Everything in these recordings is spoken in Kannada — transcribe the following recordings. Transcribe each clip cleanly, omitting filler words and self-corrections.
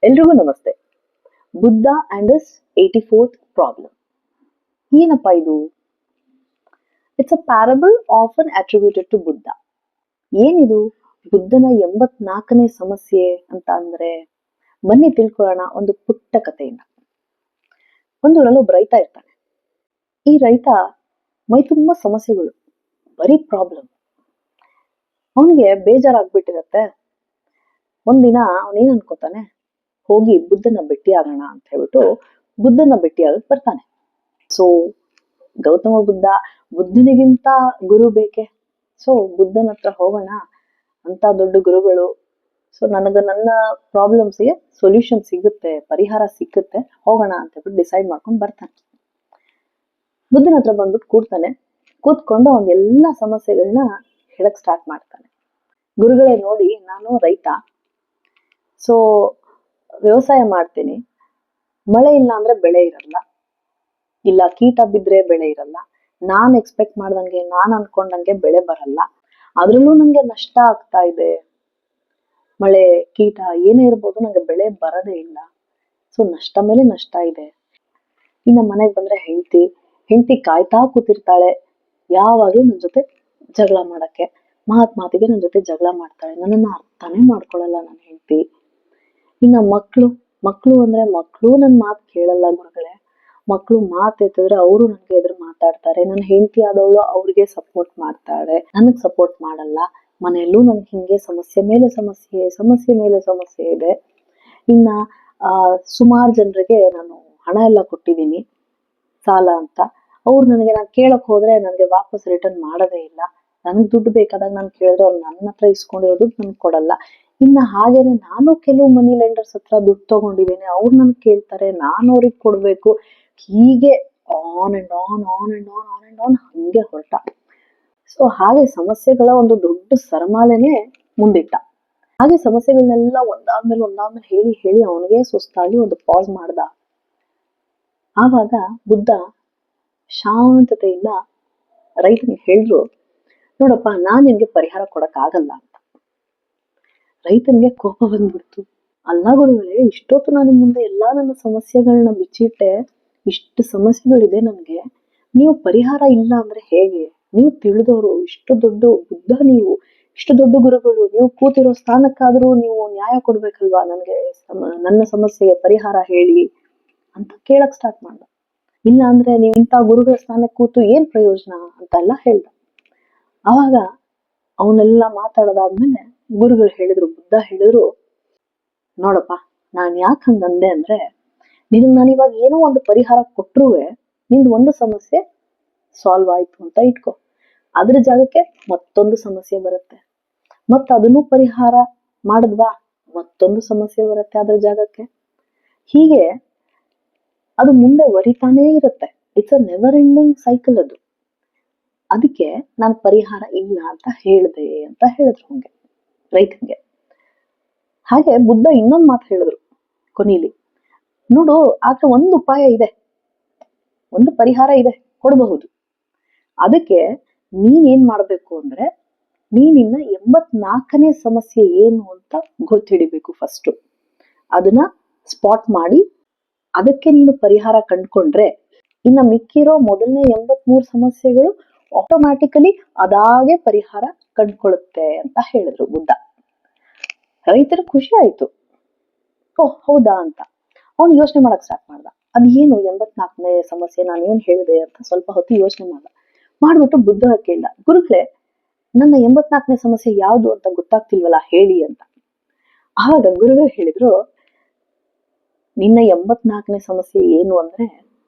ಎಲ್ರಿಗೂ ನಮಸ್ತೆ. Buddha and his 84th problem. ಏನಪ್ಪಾ ಇದು? It's a parable often attributed to Buddha. ಏನಿದು ಬುದ್ಧನ 84ನೇ ಸಮಸ್ಯೆ ಅಂತ ಅಂದ್ರೆ, ಬನ್ನಿ ತಿಳ್ಕೊಳ್ಳೋಣ ಒಂದು ಪುಟ್ಟ ಕಥೆಯಿಂದ. ಒಂದೂರಲ್ಲಿ ಒಬ್ಬ ರೈತ ಇರ್ತಾನೆ. ಈ ರೈತ ಮೈ ತುಂಬಾ ಸಮಸ್ಯೆಗಳು, ಬರೀ ಪ್ರಾಬ್ಲಮ್. ಅವನಿಗೆ ಬೇಜಾರಾಗ್ಬಿಟ್ಟಿರತ್ತೆ. ಒಂದಿನ ಅವನೇನ್ ಅನ್ಕೋತಾನೆ, ಹೋಗಿ ಬುದ್ಧನ ಭೇಟಿ ಆಗೋಣ ಅಂತ ಹೇಳ್ಬಿಟ್ಟು ಬುದ್ಧನ ಭೇಟಿಯಾಗಕ್ ಬರ್ತಾನೆ. ಸೊ ಗೌತಮ ಬುದ್ಧನಿಗಿಂತ ಗುರು ಬೇಕೆ? ಸೊ ಬುದ್ಧನ ಹತ್ರ ಹೋಗೋಣ, ಅಂತ ದೊಡ್ಡ ಗುರುಗಳು. ಸೊ ನನ್ನ ಪ್ರಾಬ್ಲಮ್ಸ್ಗೆ ಸೊಲ್ಯೂಷನ್ ಸಿಗುತ್ತೆ, ಪರಿಹಾರ ಸಿಕ್ಕುತ್ತೆ, ಹೋಗೋಣ ಅಂತ ಹೇಳ್ಬಿಟ್ಟು ಡಿಸೈಡ್ ಮಾಡ್ಕೊಂಡು ಬರ್ತಾನೆ. ಬುದ್ಧನ ಹತ್ರ ಬಂದ್ಬಿಟ್ಟು ಕೂತ್ಕೊಂಡು ಅವ್ನ ಎಲ್ಲಾ ಸಮಸ್ಯೆಗಳನ್ನ ಹೇಳಕ್ ಸ್ಟಾರ್ಟ್ ಮಾಡ್ತಾನೆ. ಗುರುಗಳೇ ನೋಡಿ, ನಾನು ರೈತ. ಸೊ ವ್ಯವಸಾಯ ಮಾಡ್ತೀನಿ. ಮಳೆ ಇಲ್ಲ ಅಂದ್ರೆ ಬೆಳೆ ಇರಲ್ಲ, ಇಲ್ಲ ಕೀಟ ಬಿದ್ರೆ ಬೆಳೆ ಇರಲ್ಲ. ನಾನ್ ಎಕ್ಸ್ಪೆಕ್ಟ್ ಮಾಡ್ದಂಗೆ, ನಾನ್ ಅನ್ಕೊಂಡಂಗೆ ಬೆಳೆ ಬರಲ್ಲ. ಅದ್ರಲ್ಲೂ ನಂಗೆ ನಷ್ಟ ಆಗ್ತಾ ಇದೆ. ಮಳೆ ಕೀಟ ಏನೇ ಇರ್ಬೋದು, ನಂಗೆ ಬೆಳೆ ಬರದೇ ಇಲ್ಲ. ಸೊ ನಷ್ಟ ಮೇಲೆ ನಷ್ಟ ಇದೆ. ಇನ್ನ ಮನೆಗ್ ಬಂದ್ರೆ ಹೆಂಡತಿ ಕಾಯ್ತಾ ಕೂತಿರ್ತಾಳೆ, ಯಾವಾಗ್ಲೂ ನನ್ ಜೊತೆ ಜಗಳ ಮಾಡಕ್ಕೆ. ಮಾತಿಗೆ ನನ್ ಜೊತೆ ಜಗಳ ಮಾಡ್ತಾಳೆ. ನನ್ನನ್ನ ಅರ್ಥನೇ ಮಾಡ್ಕೊಳಲ್ಲ ನನ್ನ ಹೆಂಡತಿ. ಇನ್ನ ಮಕ್ಳು ಅಂದ್ರೆ ಮಕ್ಳು ನನ್ ಮಾತು ಕೇಳಲ್ಲ ಗುರುಗಳೇ. ಮಕ್ಳು ಮಾತು ಎತ್ತಿದ್ರೆ ಅವರು ನನ್ಗೆ ಎದುರು ಮಾತಾಡ್ತಾರೆ. ನನ್ನ ಹೆಂಡತಿ ಆದವಳು ಅವ್ರಿಗೆ ಸಪೋರ್ಟ್ ಮಾಡ್ತಾಳೆ, ನನಗ್ ಸಪೋರ್ಟ್ ಮಾಡಲ್ಲ. ಮನೆಯಲ್ಲೂ ನನ್ಗೆ ಹಿಂಗೆ ಸಮಸ್ಯೆ ಮೇಲೆ ಸಮಸ್ಯೆ ಇದೆ. ಇನ್ನ ಸುಮಾರು ಜನರಿಗೆ ನಾನು ಹಣ ಎಲ್ಲ ಕೊಟ್ಟಿದ್ದೀನಿ ಸಾಲ ಅಂತ. ಅವ್ರು ನಾನು ಕೇಳಕ್ ಹೋದ್ರೆ ನನ್ಗೆ ವಾಪಸ್ ರಿಟರ್ನ್ ಮಾಡೋದೇ ಇಲ್ಲ. ನನ್ಗ್ ದುಡ್ಡು ಬೇಕಾದಾಗ ನಾನು ಕೇಳಿದ್ರೆ ಅವ್ರು ನನ್ನ ಹತ್ರ ಇಸ್ಕೊಂಡಿರೋ ದುಡ್ಡು ನನ್ಗೆ ಕೊಡಲ್ಲ. ಇನ್ನ ಹಾಗೇನೆ ನಾನು ಕೆಲವು ಮನಿ ಲೆಂಡರ್ಸ್ ಹತ್ರ ದುಡ್ಡು ತಗೊಂಡಿದ್ದೇನೆ, ಅವ್ರು ನನ್ ಕೇಳ್ತಾರೆ, ನಾನು ಅವ್ರಿಗೆ ಕೊಡ್ಬೇಕು. ಹೀಗೆ ಆನ್ ಅಂಡ್ ಆನ್ ಹಂಗೆ ಹೊರಟ. ಸೊ ಹಾಗೆ ಸಮಸ್ಯೆಗಳ ಒಂದು ದೊಡ್ಡ ಸರಮಾಲೆನೆ ಮುಂದಿಟ್ಟ. ಹಾಗೆ ಸಮಸ್ಯೆಗಳನ್ನೆಲ್ಲ ಒಂದಾದ್ಮೇಲೆ ಹೇಳಿ ಅವನಿಗೆ ಸುಸ್ತಾಗಿ ಒಂದು ಪಾಸ್ ಮಾಡ್ದ. ಆವಾಗ ಬುದ್ಧ ಶಾಂತತೆಯಿಂದ ರೈತನಿಗೆ ಹೇಳಿದ್ರು, ನೋಡಪ್ಪ, ನಾನ್ ನಿನ್ಗೆ ಪರಿಹಾರ ಕೊಡಕ್ ಆಗಲ್ಲ ಅಂತ. ರೈತನಿಗೆ ಕೋಪ ಬಂದ್ಬಿಡ್ತು. ಅಲ್ಲ ಗುರುಗಳೇ, ಇಷ್ಟೊತ್ತು ನಾನು ಮುಂದೆ ಎಲ್ಲಾ ನನ್ನ ಸಮಸ್ಯೆಗಳನ್ನ ಬಿಚ್ಚಿಟ್ಟೆ, ಇಷ್ಟು ಸಮಸ್ಯೆಗಳಿದೆ ನನ್ಗೆ, ನೀವು ಪರಿಹಾರ ಇಲ್ಲ ಅಂದ್ರೆ ಹೇಗೆ? ನೀವು ತಿಳಿದವರು, ಇಷ್ಟು ದೊಡ್ಡ ಬುದ್ಧ, ನೀವು ಇಷ್ಟು ದೊಡ್ಡ ಗುರುಗಳು, ನೀವು ಕೂತಿರೋ ಸ್ಥಾನಕ್ಕಾದ್ರೂ ನೀವು ನ್ಯಾಯ ಕೊಡ್ಬೇಕಲ್ವಾ? ನನ್ಗೆ ನನ್ನ ಸಮಸ್ಯೆಗೆ ಪರಿಹಾರ ಹೇಳಿ ಅಂತ ಕೇಳಕ್ ಸ್ಟಾರ್ಟ್ ಮಾಡ್ದ. ಇಲ್ಲ ಅಂದ್ರೆ ನೀವು ಇಂಥ ಗುರುಗಳ ಸ್ಥಾನಕ್ಕೆ ಕೂತು ಏನ್ ಪ್ರಯೋಜನ ಅಂತೆಲ್ಲ ಹೇಳ್ದ. ಆವಾಗ ಅವನ್ನೆಲ್ಲ ಮಾತಾಡೋದಾದ್ಮೇಲೆ ಬುದ್ಧ ಹೇಳಿದ್ರು, ನೋಡಪ್ಪ, ನಾನ್ ಯಾಕೆ ಹಂಗಂದೆ ಅಂದ್ರೆ, ನಾನು ಇವಾಗ ಏನೋ ಒಂದು ಪರಿಹಾರ ಕೊಟ್ರುವೆ ನಿಂದು ಒಂದು ಸಮಸ್ಯೆ ಸಾಲ್ವ್ ಆಯ್ತು ಅಂತ ಇಟ್ಕೊ. ಅದ್ರ ಜಾಗಕ್ಕೆ ಮತ್ತೊಂದು ಸಮಸ್ಯೆ ಬರುತ್ತೆ. ಅದನ್ನು ಪರಿಹಾರ ಮಾಡಿದ್ವಾ, ಮತ್ತೊಂದು ಸಮಸ್ಯೆ ಬರುತ್ತೆ ಅದ್ರ ಜಾಗಕ್ಕೆ. ಹೀಗೆ ಅದು ಮುಂದೆ ವರಿತಾನೇ ಇರುತ್ತೆ. It's a never ending cycle ಅದು. ಅದಕ್ಕೆ ನಾನು ಪರಿಹಾರ ಇಲ್ಲ ಅಂತ ಹೇಳಿದೆ ಅಂತ ಹೇಳಿದ್ರು ರೈತನಿಗೆ. ಹಾಗೆ ಬುದ್ಧ ಇನ್ನೊಂದು ಮಾತು ಹೇಳಿದ್ರು ಕೊನೆಯಲ್ಲಿ, ನೋಡು, ಆದ್ರೆ ಒಂದು ಉಪಾಯ ಇದೆ, ಒಂದು ಪರಿಹಾರ ಇದೆ, ಕೊಡಬಹುದು. ಅದಕ್ಕೆ ನೀನ್ ಮಾಡ್ಬೇಕು ಅಂದ್ರೆ, ನೀನಿನ್ನ 84ನೇ ಸಮಸ್ಯೆ ಏನು ಅಂತ ಗೊತ್ತಿಡಿಬೇಕು ಫಸ್ಟ್. ಅದನ್ನ ಸ್ಪಾಟ್ ಮಾಡಿ ಅದಕ್ಕೆ ನೀನು ಪರಿಹಾರ ಕಂಡ್ಕೊಂಡ್ರೆ ಇನ್ನ ಮಿಕ್ಕಿರೋ ಮೊದಲನೇ 83 ಸಮಸ್ಯೆಗಳು ಆಟೋಮ್ಯಾಟಿಕಲಿ ಅದಾಗೆ ಪರಿಹಾರ ಕಂಡ್ಕೊಳ್ಳುತ್ತೆ ಅಂತ ಹೇಳಿದ್ರು ಬುದ್ಧ. ರೈತರ ಖುಷಿ ಆಯ್ತು. ಓಹ್ ಹೌದಾ ಅಂತ ಅವ್ನು ಯೋಚನೆ ಮಾಡಕ್ ಸ್ಟಾರ್ಟ್ ಮಾಡ್ದ. ಅದೇನು 84ನೇ ಸಮಸ್ಯೆ, ನಾನು ಏನ್ ಹೇಳಿದೆ ಅಂತ ಸ್ವಲ್ಪ ಹೊತ್ತು ಯೋಚನೆ ಮಾಡ್ಬಿಟ್ಟು ಬುದ್ಧ ಕೇಳ್ದ, ಗುರುಗಳೇ, ನನ್ನ 84ನೇ ಸಮಸ್ಯೆ ಯಾವುದು ಅಂತ ಗೊತ್ತಾಗ್ತಿಲ್ವಲ್ಲ, ಹೇಳಿ ಅಂತ. ಆವಾಗ ಗುರುಗಳು ಹೇಳಿದ್ರು, ನಿನ್ನ 84ನೇ ಸಮಸ್ಯೆ ಏನು ಅಂದ್ರೆ,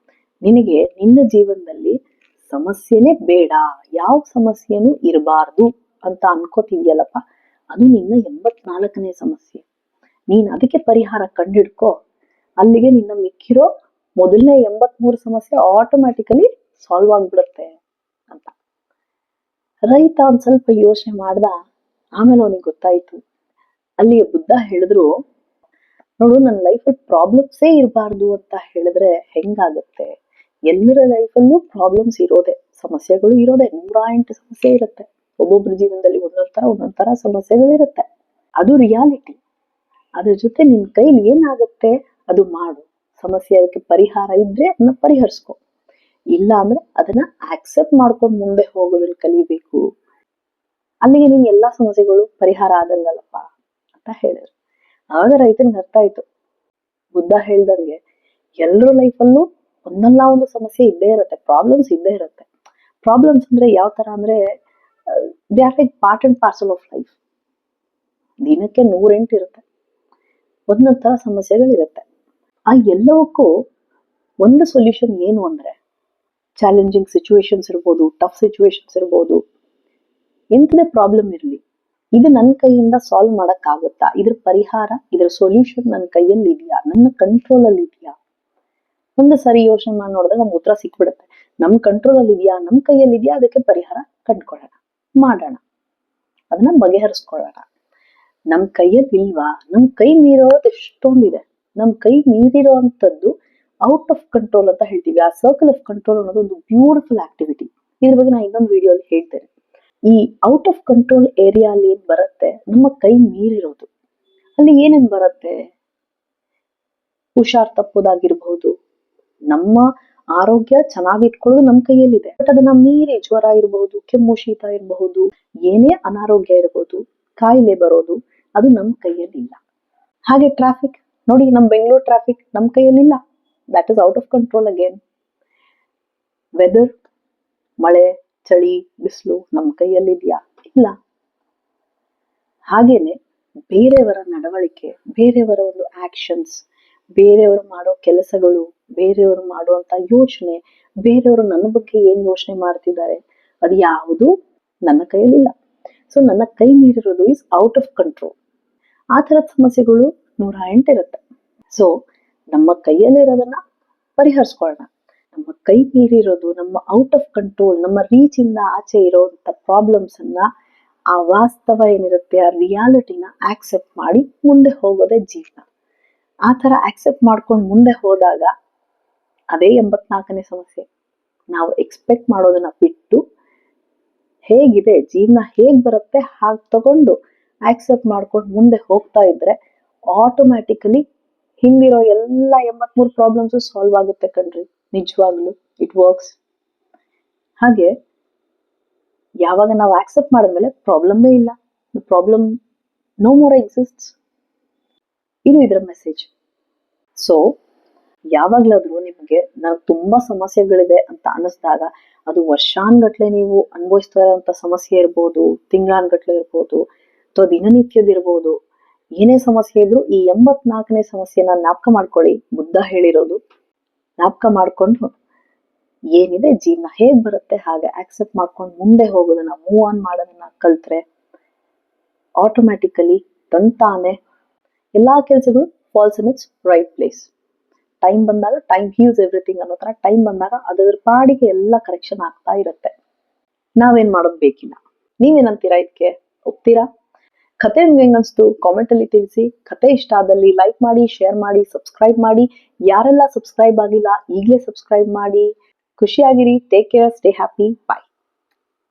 ನಿನಗೆ ನಿನ್ನ ಜೀವನದಲ್ಲಿ ಸಮಸ್ಯೆನೇ ಬೇಡ, ಯಾವ ಸಮಸ್ಯೆನೂ ಇರಬಾರ್ದು ಅಂತ ಅನ್ಕೋತಿದ್ಯಲ್ಲಪ್ಪ, ಅದು ನಿನ್ನ 84ನೇ ಸಮಸ್ಯೆ. ನೀನ್ ಅದಕ್ಕೆ ಪರಿಹಾರ ಕಂಡಿಡ್ಕೋ, ಅಲ್ಲಿಗೆ ನಿನ್ನ ಮಿಕ್ಕಿರೋ ಮೊದಲನೇ 83 ಸಮಸ್ಯೆ ಆಟೋಮ್ಯಾಟಿಕಲಿ ಸಾಲ್ವ್ ಆಗ್ಬಿಡುತ್ತೆ ಅಂತ. ರೈತ ಒಂದ್ ಸ್ವಲ್ಪ ಯೋಚನೆ ಮಾಡ್ದ. ಆಮೇಲೆ ಅವನಿಗೆ ಗೊತ್ತಾಯ್ತು. ಅಲ್ಲಿಗೆ ಬುದ್ಧ ಹೇಳಿದ್ರು, ನೋಡು, ನನ್ನ ಲೈಫಲ್ಲಿ ಪ್ರಾಬ್ಲಮ್ಸೇ ಇರಬಾರ್ದು ಅಂತ ಹೇಳಿದ್ರೆ ಹೆಂಗಾಗತ್ತೆ? ಎಲ್ಲರ ಲೈಫಲ್ಲೂ ಪ್ರಾಬ್ಲಮ್ಸ್ ಇರೋದೆ, ಸಮಸ್ಯೆಗಳು ಇರೋದೆ. 108 ಸಮಸ್ಯೆ ಇರುತ್ತೆ. ಒಬ್ಬೊಬ್ರ ಜೀವನದಲ್ಲಿ ಒಂದೊಂದ್ ತರ ಸಮಸ್ಯೆಗಳಿರುತ್ತೆ. ಅದು ರಿಯಾಲಿಟಿ. ಅದ್ರ ಜೊತೆ ನಿನ್ ಕೈಲಿ ಏನಾಗುತ್ತೆ ಅದು ಮಾಡು. ಸಮಸ್ಯೆ ಅದಕ್ಕೆ ಪರಿಹಾರ ಇದ್ರೆ ಅದನ್ನ ಪರಿಹರಿಸ್ಕೊ, ಇಲ್ಲ ಅಂದ್ರೆ ಅದನ್ನ ಆಕ್ಸೆಪ್ಟ್ ಮಾಡ್ಕೊಂಡು ಮುಂದೆ ಹೋಗೋದನ್ನ ಕಲಿಬೇಕು. ಅಲ್ಲಿಗೆ ನಿನ್ ಎಲ್ಲಾ ಸಮಸ್ಯೆಗಳು ಪರಿಹಾರ ಆದಂಗಲ್ಲಪ್ಪ ಅಂತ ಹೇಳಿದ್ರು. ಆಗ ರೈತನಿಗೆ ಅರ್ಥ ಆಯ್ತು, ಬುದ್ಧ ಹೇಳ್ದಂಗೆ ಎಲ್ರ ಲೈಫಲ್ಲೂ ಒಂದಲ್ಲ ಒಂದು ಸಮಸ್ಯೆ ಇದ್ದೇ ಇರುತ್ತೆ, ಪ್ರಾಬ್ಲಮ್ಸ್ ಇದ್ದೇ ಇರುತ್ತೆ. ಪ್ರಾಬ್ಲಮ್ಸ್ ಅಂದ್ರೆ ಯಾವ ತರ ಅಂದ್ರೆ they are like part and parcel of life. ದಿನಕ್ಕೆ 108 ಇರುತ್ತೆ, ಒಂದೊಂದ್ ತರ ಸಮಸ್ಯೆಗಳಿರುತ್ತೆ. ಆ ಎಲ್ಲವಕ್ಕೂ ಒಂದು ಸೊಲ್ಯೂಷನ್ ಏನು ಅಂದ್ರೆ, ಚಾಲೆಂಜಿಂಗ್ ಸಿಚುವೇಶನ್ಸ್ ಇರ್ಬೋದು, ಟಫ್ ಸಿಚುವೇಶನ್ಸ್ ಇರ್ಬೋದು, ಎಂಥದೇ ಪ್ರಾಬ್ಲಮ್ ಇರಲಿ, ಇದು ನನ್ನ ಕೈಯಿಂದ ಸಾಲ್ವ್ ಮಾಡಕ್ ಆಗುತ್ತಾ, ಇದ್ರ ಪರಿಹಾರ, ಇದ್ರ ಸೊಲ್ಯೂಷನ್ ನನ್ನ ಕೈಯಲ್ಲಿ ಇದೆಯಾ, ನನ್ನ ಕಂಟ್ರೋಲ್ ಅಲ್ಲಿ ಇದೆಯಾ? ಒಂದು ಸರಿ ಯೋಚನೆ ಮಾಡಿ ನೋಡಿದ್ರೆ ನಮ್ಗೆ ಉತ್ತರ ಸಿಕ್ಬಿಡುತ್ತೆ. ನಮ್ ಕಂಟ್ರೋಲ್ ಅಲ್ಲಿ ಇದೆಯಾ, ನಮ್ ಕೈಯಲ್ಲಿ ಇದೆಯಾ, ಅದಕ್ಕೆ ಪರಿಹಾರ ಕಂಡ್ಕೊಳ್ಳೋಣ, ಮಾಡೋಣ, ಅದನ್ನ ಬಗೆಹರಿಸ್ಕೊಳ್ಳೋಣ. ನಮ್ ಕೈಯಲ್ಲಿ ಇಲ್ವಾ, ನಮ್ ಕೈ ಮೀರೋದು ಎಷ್ಟೊಂದಿದೆ. ನಮ್ ಕೈ ಮೀರಿರೋ ಅಂತದ್ದು ಔಟ್ ಆಫ್ ಕಂಟ್ರೋಲ್ ಅಂತ ಹೇಳ್ತೀವಿ. ಆ ಸರ್ಕಲ್ ಆಫ್ ಕಂಟ್ರೋಲ್ ಅನ್ನೋದು ಒಂದು ಬ್ಯೂಟಿಫುಲ್ ಆಕ್ಟಿವಿಟಿ. ಇದ್ರ ಬಗ್ಗೆ ನಾನು ಇನ್ನೊಂದು ವಿಡಿಯೋಲಿ ಹೇಳ್ತೇನೆ. ಈ ಔಟ್ ಆಫ್ ಕಂಟ್ರೋಲ್ ಏರಿಯಾ ಅಲ್ಲಿ ಏನ್ ಬರುತ್ತೆ, ನಮ್ಮ ಕೈ ಮೀರಿರೋದು, ಅಲ್ಲಿ ಏನೇನ್ ಬರುತ್ತೆ, ಹುಷಾರ್ ತಪ್ಪೋದಾಗಿರ್ಬಹುದು, ನಮ್ಮ ಆರೋಗ್ಯ ಚೆನ್ನಾಗಿಟ್ಕೊಳ್ಳೋದು ನಮ್ಮ ಕೈಯಲ್ಲಿದೆ, ಬಟ್ ಅದನ್ನ ಮೀರಿ ಜ್ವರ ಇರಬಹುದು, ಕೆಮ್ಮು ಶೀತ ಇರಬಹುದು, ಏನೇ ಅನಾರೋಗ್ಯ ಇರಬಹುದು, ಕಾಯಿಲೆ ಬರೋದು, ಅದು ನಮ್ಮ ಕೈಯಲ್ಲಿ ಇಲ್ಲ. ಹಾಗೆ ಟ್ರಾಫಿಕ್ ನೋಡಿ, ನಮ್ ಬೆಂಗಳೂರು ಟ್ರಾಫಿಕ್ ನಮ್ಮ ಕೈಯಲ್ಲಿಲ್ಲ, that is out of control again. Weather, ಮಳೆ, ಚಳಿ, ಬಿಸಿಲು ನಮ್ಮ ಕೈಯಲ್ಲಿದೆಯಾ? ಇಲ್ಲ. ಹಾಗೇನೆ ಬೇರೆಯವರ ನಡವಳಿಕೆ, ಬೇರೆಯವರ ಒಂದು ಆಕ್ಷನ್ಸ್, ಬೇರೆಯವರು ಮಾಡೋ ಕೆಲಸಗಳು, ಬೇರೆಯವರು ಮಾಡುವಂತ ಯೋಚನೆ, ಬೇರೆಯವರು ನನ್ನ ಬಗ್ಗೆ ಏನ್ ಯೋಚನೆ ಮಾಡ್ತಿದ್ದಾರೆ, ಅದು ಯಾವುದು ನನ್ನ ಕೈಯಲ್ಲಿಲ್ಲ. ಸೊ ನನ್ನ ಕೈ ಮೀರಿರೋದು ಇಸ್ ಔಟ್ ಆಫ್ ಕಂಟ್ರೋಲ್. ಆ ತರದ ಸಮಸ್ಯೆಗಳು 108 ಇರುತ್ತೆ. ಸೊ ನಮ್ಮ ಕೈಯಲ್ಲಿರೋದನ್ನ ಪರಿಹರಿಸ್ಕೊಳ್ಳೋಣ. ನಮ್ಮ ಕೈ ಮೀರಿರೋದು, ನಮ್ಮ ಔಟ್ ಆಫ್ ಕಂಟ್ರೋಲ್, ನಮ್ಮ ರೀಚ್ ಇಂದ ಆಚೆ ಇರೋಂಥ ಪ್ರಾಬ್ಲಮ್ಸ್ ಅನ್ನ, ಆ ವಾಸ್ತವ ಏನಿರುತ್ತೆ, ಆ ರಿಯಾಲಿಟಿನ ಆಕ್ಸೆಪ್ಟ್ ಮಾಡಿ ಮುಂದೆ ಹೋಗೋದೇ ಜೀವನ. ಆ ತರ ಆಕ್ಸೆಪ್ಟ್ ಮಾಡ್ಕೊಂಡು ಮುಂದೆ ಹೋದಾಗ ಅದೇ 84ನೇ ಸಮಸ್ಯೆ. ನಾವು ಎಕ್ಸ್ಪೆಕ್ಟ್ ಮಾಡೋದನ್ನ ಬಿಟ್ಟು ಹೇಗಿದೆ ಜೀವನ, ಹೇಗ್ ಬರುತ್ತೆ ಹಾಗೆ ತಗೊಂಡು ಆಕ್ಸೆಪ್ಟ್ ಮಾಡ್ಕೊಂಡು ಮುಂದೆ ಹೋಗ್ತಾ ಇದ್ರೆ ಆಟೋಮ್ಯಾಟಿಕಲಿ ಹಿಂದಿರೋ ಎಲ್ಲ 83 ಪ್ರಾಬ್ಲಮ್ಸ್ ಸಾಲ್ವ್ ಆಗುತ್ತೆ ಕಣ್ರಿ. ನಿಜವಾಗ್ಲು ಇಟ್ ವರ್ಕ್ಸ್. ಹಾಗೆ ಯಾವಾಗ ನಾವು ಆಕ್ಸೆಪ್ಟ್ ಮಾಡಿದ್ಮೇಲೆ ಪ್ರಾಬ್ಲಮ್ಮೇ ಇಲ್ಲ, ಪ್ರಾಬ್ಲಮ್ ನೋ ಮೋರ್ ಎಕ್ಸಿಸ್ಟ್ಸ್. ಇದು ಇದರ ಮೆಸೇಜ್. ಸೊ ಯಾವಾಗ್ಲಾದ್ರೂ ನಿಮ್ಗೆ ನನಗೆ ತುಂಬಾ ಸಮಸ್ಯೆಗಳಿದೆ ಅಂತ ಅನಿಸ್ದಾಗ, ಅದು ವರ್ಷಾನ್ಗಟ್ಲೆ ನೀವು ಅನುಭವಿಸ್ತಾ ಇರೋಂಥ ಸಮಸ್ಯೆ ಇರ್ಬೋದು, ತಿಂಗಳಾನ್ಗಟ್ಲೆ ಇರ್ಬೋದು, ಅಥವಾ ದಿನನಿತ್ಯದಿರ್ಬೋದು, ಏನೇ ಸಮಸ್ಯೆ ಇದ್ರು ಈ 84ನೇ ಸಮಸ್ಯೆನ ಜ್ಞಾಪಕ ಮಾಡ್ಕೊಳ್ಳಿ. ಬುದ್ಧ ಹೇಳಿರೋದು ಜ್ಞಾಪಕ ಮಾಡ್ಕೊಂಡು ಏನಿದೆ ಜೀವನ ಹೇಗ್ ಬರುತ್ತೆ ಹಾಗೆ ಆಕ್ಸೆಪ್ಟ್ ಮಾಡ್ಕೊಂಡು ಮುಂದೆ ಹೋಗೋದನ್ನ, ಮೂವ್ ಆನ್ ಮಾಡೋದನ್ನ ಕಲ್ತ್ರೆ ಆಟೋಮ್ಯಾಟಿಕಲಿ ತಂತಾನೆ ಎಲ್ಲಾ ಕೆಲಸಗಳು falls in its right place. Time ಬಂದಾಗ ಟೈಮ್ ಹೀಲ್ಸ್ ಎವ್ರಿಥಿಂಗ್ ಅನ್ನೋ ತರ ಟೈಮ್ ಬಂದಾಗ ಅದರ ಪಾಡಿಗೆ ಎಲ್ಲ ಕರೆಕ್ಷನ್ ಆಗ್ತಾ ಇರುತ್ತೆ. ನಾವೇನ್ ಮಾಡೋದು ಬೇಕಿಲ್ಲ. ನೀವೇನಂತೀರಾ ಇದಕ್ಕೆ? ಒಪ್ತೀರಾ? ಕತೆ ನಿಮ್ಗೆ ಹೆಂಗನ್ಸ್ತು ಕಾಮೆಂಟ್ ಅಲ್ಲಿ ತಿಳಿಸಿ. ಕತೆ ಇಷ್ಟ ಆದಲ್ಲಿ ಲೈಕ್ ಮಾಡಿ, ಶೇರ್ ಮಾಡಿ, ಸಬ್ಸ್ಕ್ರೈಬ್ ಮಾಡಿ. ಯಾರೆಲ್ಲ ಸಬ್ಸ್ಕ್ರೈಬ್ ಆಗಿಲ್ಲ ಈಗಲೇ ಸಬ್ಸ್ಕ್ರೈಬ್ ಮಾಡಿ. ಖುಷಿಯಾಗಿರಿ. ಟೇಕ್ ಕೇರ್, ಸ್ಟೇ ಹ್ಯಾಪಿ, ಬಾಯ್.